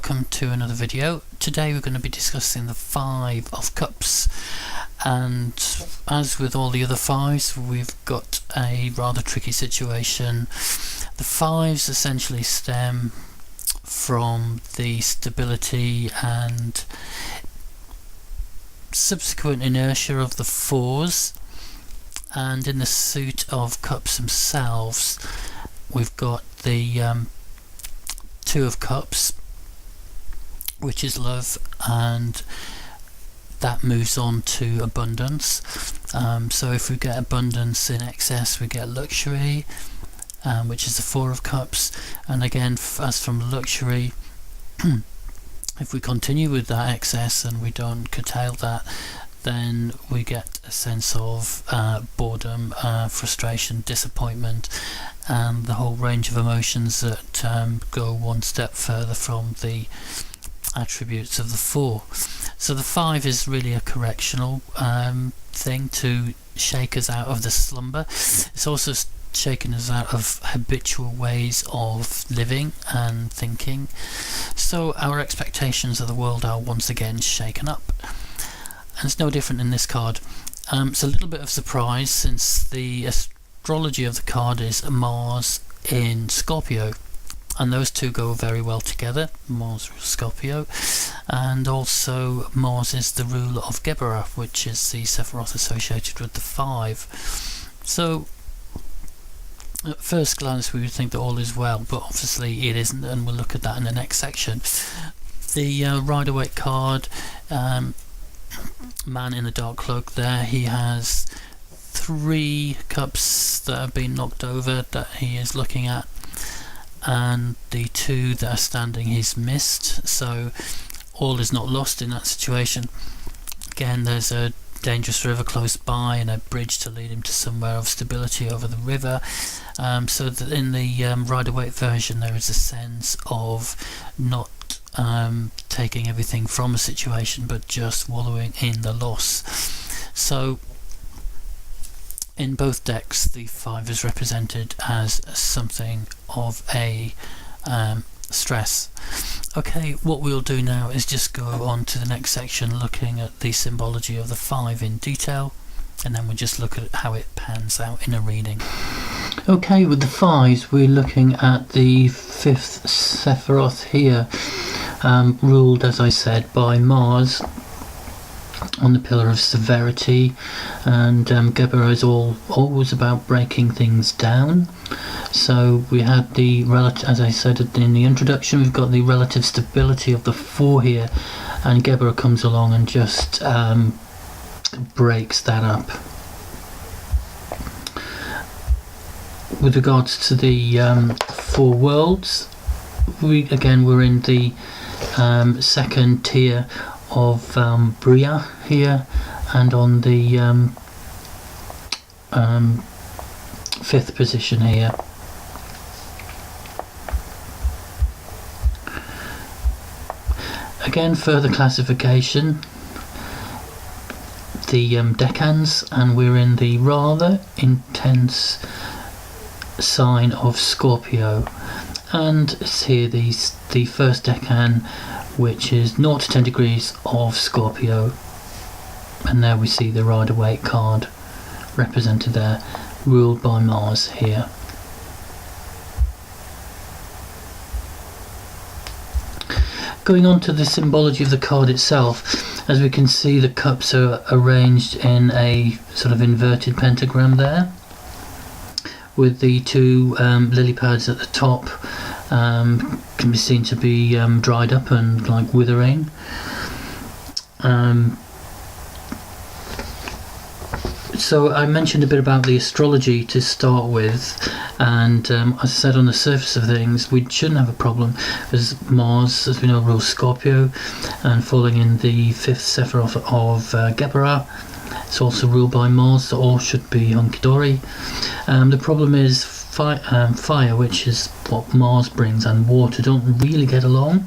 welcome to another video. Today we're going to be discussing the Five of Cups, and as with all the other fives, we've got a rather tricky situation. The fives essentially stem from the stability and subsequent inertia of the fours, and in the suit of cups themselves we've got the Two of Cups, which is love, and that moves on to abundance. So if we get abundance in excess, we get luxury, which is the Four of Cups. And again, as from luxury, if we continue with that excess and we don't curtail that, then we get a sense of boredom, frustration, disappointment, and the whole range of emotions that go one step further from the attributes of the four. So the five is really a correctional thing to shake us out of the slumber. It's also shaking us out of habitual ways of living and thinking. So our expectations of the world are once again shaken up. And it's no different in this card. It's a little bit of surprise, since the astrology of the card is Mars in Scorpio, and those two go very well together. Mars rules Scorpio, and also Mars is the ruler of Gebera, which is the Sephiroth associated with the five. So at first glance we would think that all is well, but obviously it isn't, and we'll look at that in the next section. The Rider-Waite card, man in the dark cloak there, he has three cups that have been knocked over that he is looking at, and the two that are standing he's missed. So all is not lost in that situation. Again, there's a dangerous river close by and a bridge to lead him to somewhere of stability over the river. So that in the Rider-Waite version there is a sense of not taking everything from a situation, but just wallowing in the loss. So in both decks the five is represented as something of a stress. Okay, what we'll do now is just go on to the next section, looking at the symbology of the five in detail, and then we'll just look at how it pans out in a reading. Okay, with the fives we're looking at the fifth Sephiroth here, ruled, as I said, by Mars on the pillar of severity, and Gebera is always about breaking things down. So we had the relative, as I said in the introduction, we've got the relative stability of the four here, and Gebera comes along and just breaks that up. With regards to the four worlds, we're in the second tier of B.O.T.A here, and on the fifth position here. Again, further classification, the decans, and we're in the rather intense sign of Scorpio, and it's here the first decan, which is 0 to 10 degrees of Scorpio, and there we see the Rider-Waite card represented there, ruled by Mars here. Going on to the symbology of the card itself, as we can see the cups are arranged in a sort of inverted pentagram there, with the two lily pads at the top can be seen to be dried up and like withering. So I mentioned a bit about the astrology to start with, and as I said, on the surface of things we shouldn't have a problem, as Mars, as we know, rules Scorpio, and falling in the fifth Sephiroth of Gebera, it's also ruled by Mars, so all should be hunky-dory. The problem is fire, which is what Mars brings, and water don't really get along.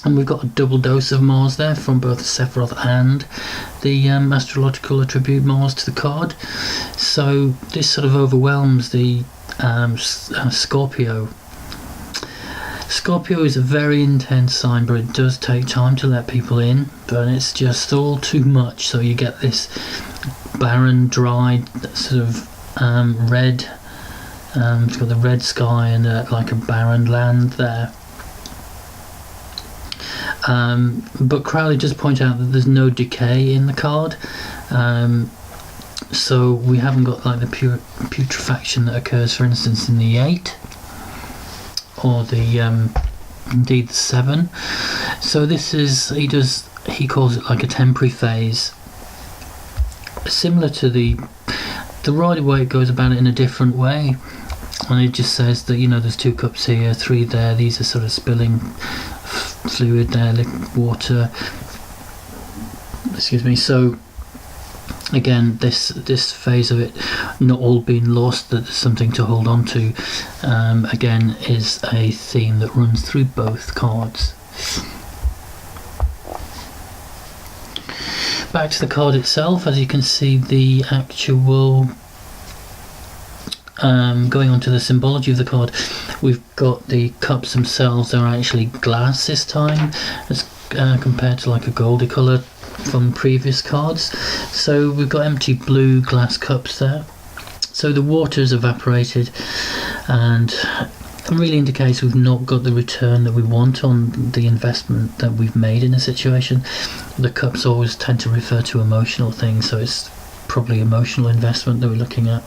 And we've got a double dose of Mars there from both the Sephiroth and the astrological attribute Mars to the card. So this sort of overwhelms the Scorpio. Scorpio is a very intense sign, but it does take time to let people in, but it's just all too much, so you get this barren, dry, sort of red, it's got the red sky and like a barren land there. But Crowley does point out that there's no decay in the card, so we haven't got like the putrefaction that occurs, for instance, in the 8 or the indeed the 7. So this is, he calls it like a temporary phase, similar to the Rider-Waite goes about it in a different way, and it just says that, you know, there's 2 cups here, 3 there, these are sort of spilling fluid there, liquid water, excuse me. So again, this phase of it not all being lost, that there's something to hold on to, again is a theme that runs through both cards. Back to the card itself, as you can see, the actual going on to the symbology of the card, we've got the cups themselves. They're actually glass this time, as compared to like a goldy colour from previous cards. So we've got empty blue glass cups there. So the water's evaporated, and it really indicates we've not got the return that we want on the investment that we've made in a situation. The cups always tend to refer to emotional things, so it's probably emotional investment that we're looking at.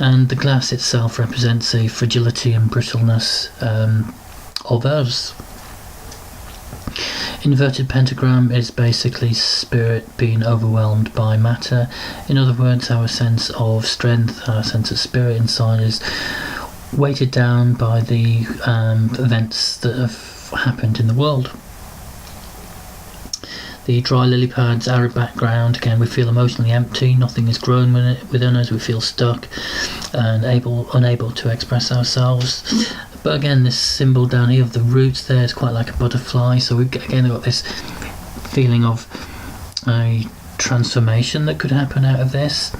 And the glass itself represents a fragility and brittleness of us. Inverted pentagram is basically spirit being overwhelmed by matter. In other words, our sense of strength, our sense of spirit inside is weighted down by the events that have happened in the world. The dry lily pads, arid background, again we feel emotionally empty, nothing is grown within us, we feel stuck and unable to express ourselves. But again, this symbol down here of the roots there is quite like a butterfly, so we've again got this feeling of a transformation that could happen out of this.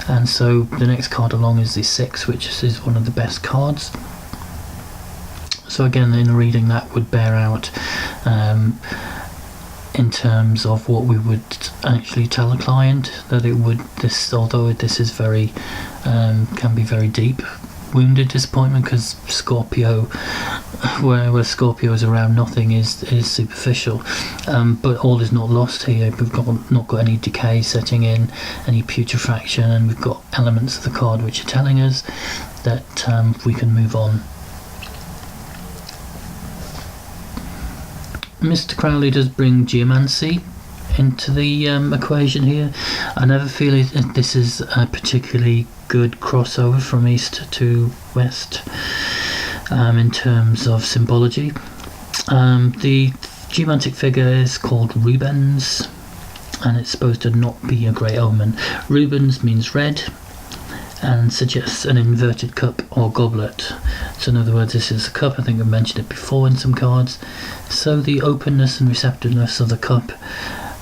And so the next card along is the 6, which is one of the best cards. So again, in a reading that would bear out in terms of what we would actually tell a client, that it would, although this is very can be very deep wounded disappointment, because Scorpio, where Scorpio is around, nothing is superficial, but all is not lost here. We've not got any decay setting in, any putrefaction, and we've got elements of the card which are telling us that we can move on. Mr. Crowley does bring geomancy into the equation here. I never feel this is a particularly good crossover from east to west in terms of symbology. The geomantic figure is called Rubens, and it's supposed to not be a great omen. Rubens means red and suggests an inverted cup or goblet. So in other words, this is a cup, I think I've mentioned it before in some cards. So the openness and receptiveness of the cup,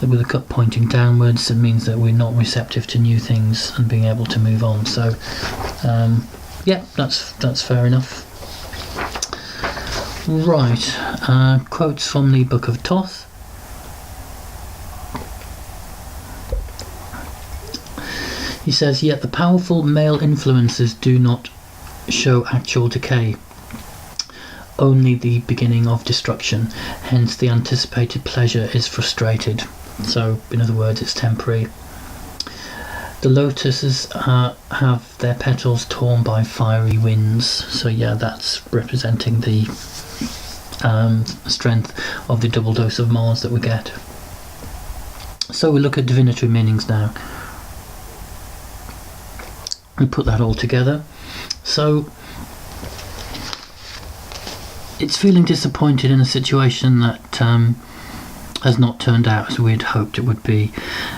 with the cup pointing downwards, it means that we're not receptive to new things and being able to move on. So yeah, that's fair enough. Right, quotes from the Book of Thoth. He says, "Yet the powerful male influences do not show actual decay, only the beginning of destruction. Hence the anticipated pleasure is frustrated." So, in other words, it's temporary. The lotuses have their petals torn by fiery winds. So yeah, that's representing the strength of the double dose of Mars that we get. So we look at Divinity Meanings now. We put that all together. So it's feeling disappointed in a situation that has not turned out as we'd hoped it would be.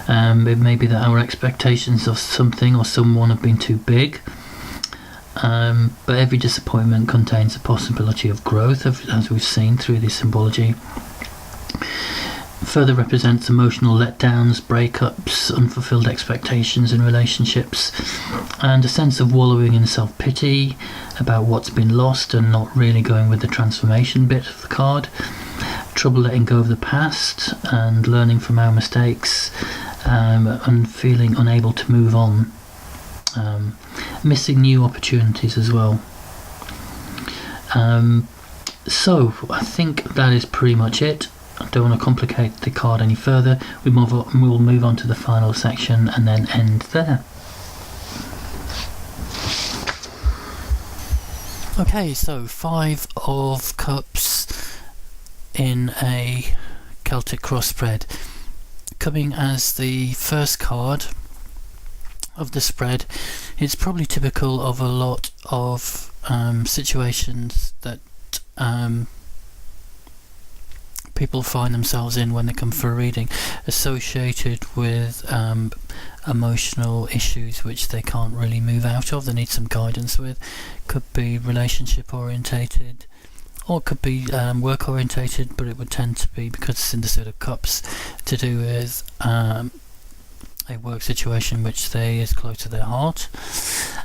It may be that our expectations of something or someone have been too big, but every disappointment contains a possibility of growth, as we've seen through the symbology. further represents emotional letdowns, breakups, unfulfilled expectations in relationships, and a sense of wallowing in self-pity about what's been lost and not really going with the transformation bit of the card. Trouble letting go of the past and learning from our mistakes, and feeling unable to move on. Missing new opportunities as well. So I think that is pretty much it. I don't want to complicate the card any further. We'll move on to the final section and then end there. Okay, so 5 of Cups in a Celtic cross spread. Coming as the first card of the spread, it's probably typical of a lot of situations that people find themselves in when they come for a reading, associated with emotional issues which they can't really move out of, they need some guidance with. Could be relationship orientated, or it could be work orientated, but it would tend to be, because it's in the Suit of Cups, to do with a work situation which is close to their heart.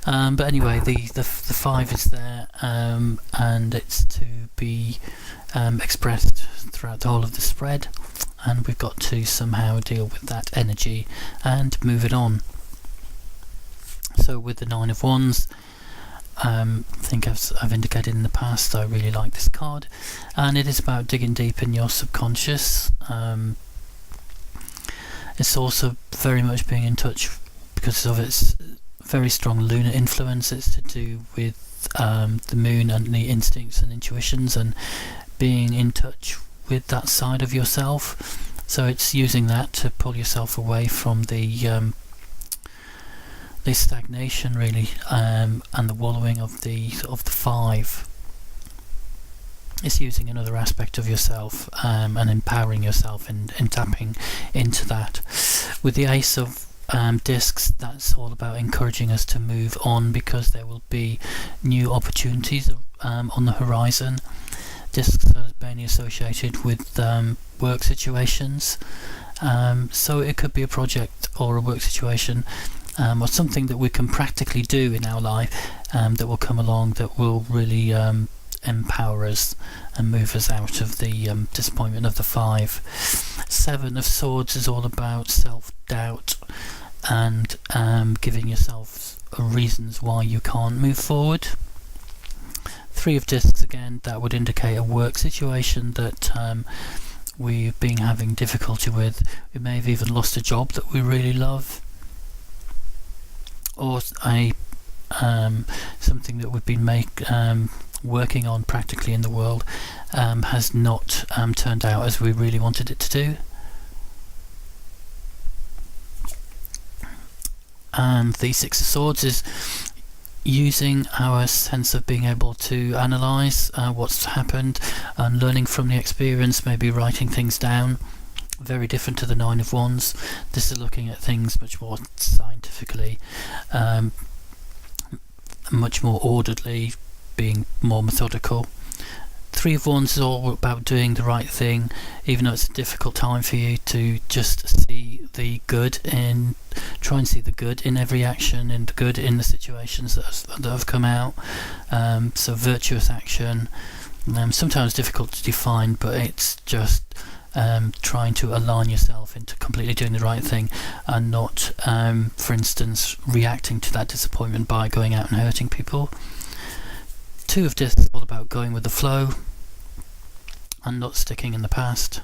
But anyway, the 5 is there, and it's to be expressed throughout the whole of the spread, and we've got to somehow deal with that energy and move it on. So with the 9 of Wands, I think I've indicated in the past, I really like this card, and it is about digging deep in your subconscious. It's also very much being in touch, because of its very strong lunar influence. It's to do with the moon and the instincts and intuitions, and being in touch with that side of yourself. So it's using that to pull yourself away from the stagnation, really, and the wallowing of the 5. It's using another aspect of yourself, and empowering yourself and tapping into that. With the Ace of Discs, that's all about encouraging us to move on, because there will be new opportunities on the horizon. Discs are mainly associated with work situations, so it could be a project or a work situation, or something that we can practically do in our life, that will come along that will really empower us and move us out of the disappointment of the 5. 7 of Swords is all about self-doubt and giving yourself reasons why you can't move forward. 3 of Discs, again, that would indicate a work situation that we've been having difficulty with. We may have even lost a job that we really love, or something that we've been working on practically in the world has not turned out as we really wanted it to do. And the 6 of Swords is using our sense of being able to analyse what's happened and learning from the experience, maybe writing things down. Very different to the 9 of Wands. This is looking at things much more scientifically, much more orderly, being more methodical. 3 of Wands is all about doing the right thing, even though it's a difficult time for you, to just see the good in, try and see the good in every action and the good in the situations that have come out. So virtuous action, sometimes difficult to define, but it's just trying to align yourself into completely doing the right thing, and not, for instance, reacting to that disappointment by going out and hurting people. 2 of Discs is all about going with the flow and not sticking in the past.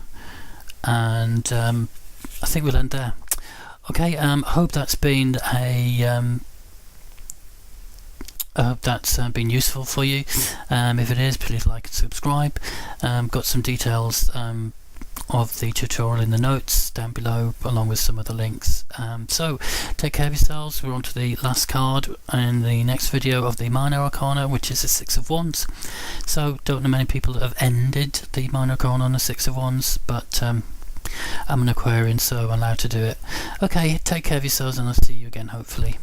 And I think we'll end there. Okay, hope that's been been useful for you. If it is, please like and subscribe. Got some details of the tutorial in the notes down below, along with some other links. So take care of yourselves. We're on to the last card in the next video of the Minor Arcana, which is the 6 of Wands. So don't know many people that have ended the Minor Arcana on the 6 of Wands, but I'm an Aquarian, so I'm allowed to do it. Okay, take care of yourselves, and I'll see you again hopefully.